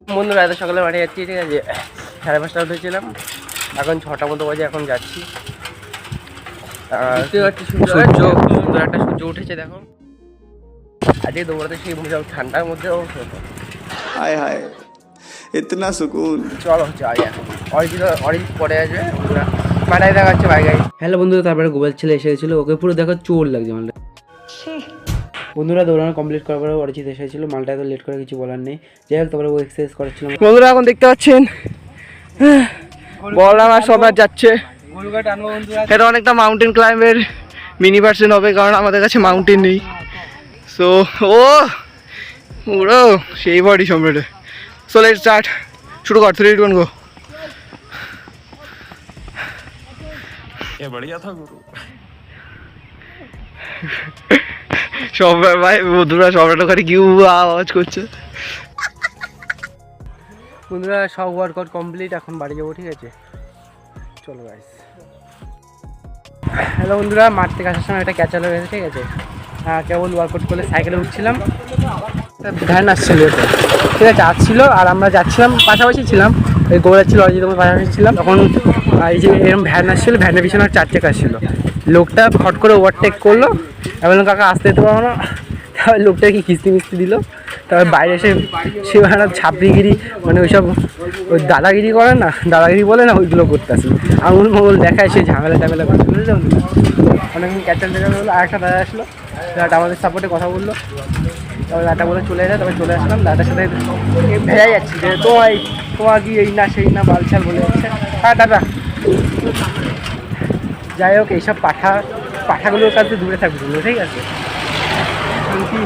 বন্ধুরা এত সকালে মাঠে যাচ্ছি, ঠিক আছে। 5:30 উঠেছিলাম, এখন 6টার মতো বাজে, এখন যাচ্ছি। সূর্য সুন্দর একটা সূর্য উঠেছে দেখো। আজকে দৌড়াতে সেই ঠান্ডার মধ্যেও हाय हाय इतना सुकून। চলো যাই এখন। অরিজিৎ পরে আসবে, মাথায় দেখাচ্ছে ভাই গাই। হ্যালো বন্ধুরা, তারপরে গোপাল ছেলে এসে গেছিলো, ওকে পুরো দেখো চোর লাগছে মালটা। বন্ধুরা দৌড়ানো কমপ্লিট করার পরে অরিজিৎ এসেছিল, মালটা এত লেট করে কিছু বলার নেই। যাই হোক, তারপরে ও এক্সারসাইজ করেছিল। বন্ধুরা এখন দেখতে পাচ্ছেন বলরাম আর সবার যাচ্ছে। এটা অনেকটা মাউন্টেন ক্লাইম্বের মিনি ভার্সন হবে, কারণ আমাদের কাছে মাউন্টেন নেই। সো ও পুরো সেই বডি সম্রাট। সো লেটস স্টার্ট, শুরু কর। 3 2 1 গো। ये बढ़िया था गुरु। সব ভাই বন্ধুরা সবাই করে কি আওয়াজ করছে। বন্ধুরা সব ওয়ার্কআউট কমপ্লিট, এখন বাড়ি যাবো, ঠিক আছে। চলো গাইস। হ্যালো বন্ধুরা, মাঠ থেকে আসার সময় একটা ক্যাচাল হয়ে গেছে, ঠিক আছে। কেবল ওয়ার্কআউট করলে সাইকেলে উঠছিলাম, ভ্যান আসছিল, ঠিক আছে, আসছিল। আর আমরা যাচ্ছিলাম, পাশাপাশি ছিলাম, এই গৌড়াচ্ছিল অরিজিৎ, তোমার পাশাপাশি ছিলাম। তখন এই যে এরকম ভ্যান আসছিল, ভ্যানের পিছনে 4 চাকা আসছিল। লোকটা ফট করে ওভারটেক করলো, এমন কাকা আসতে যেতে পারবো না। তারপর লোকটা কি কিস্তি মিস্তি দিল। তারপর বাইরে এসে সে ছাপড়িগিরি, মানে ওইসব ওই দাদাগিরি করে না, দাদাগিরি বলে না, ওইগুলো করতেছে। আঙুল মঙ্গল দেখায়, সে ঝামেলা টামেলা করে, বুঝলেন। অনেকদিন ক্যাচাল টেচাল হলো। আরেকটা দাদা আসলো, দাদা আমাদের সাপোর্টে কথা বললো। তারপর দাদা বলে চলে এলো, তারপরে চলে আসলাম। দাদার সাথে ভেজা যাচ্ছি যে তোমার কি এই না সেই না বালছাল বলে যাচ্ছে। হ্যাঁ দাদা, যাই হোক, এইসব পাঠাগুলোর কাছে দূরে থাকবে, ঠিক আছে। কি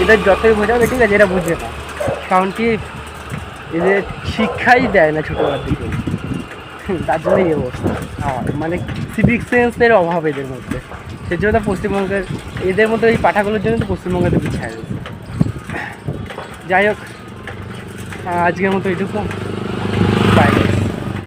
এদের যতই বোঝাবে, ঠিক আছে, এরা বুঝবে না। কারণ কি এদের শিক্ষাই দেয় না ছোটোবেলার দিকে, তার জন্য এই অবস্থা। মানে সিভিক সেন্সের অভাব এদের মধ্যে। সেই জন্য পশ্চিমবঙ্গের এদের মধ্যে এই পাঠাগুলোর জন্য তো পশ্চিমবঙ্গের দিকে ছাড় গেছে। যাই হোক, আজকের মতো এইটুকু, বাই।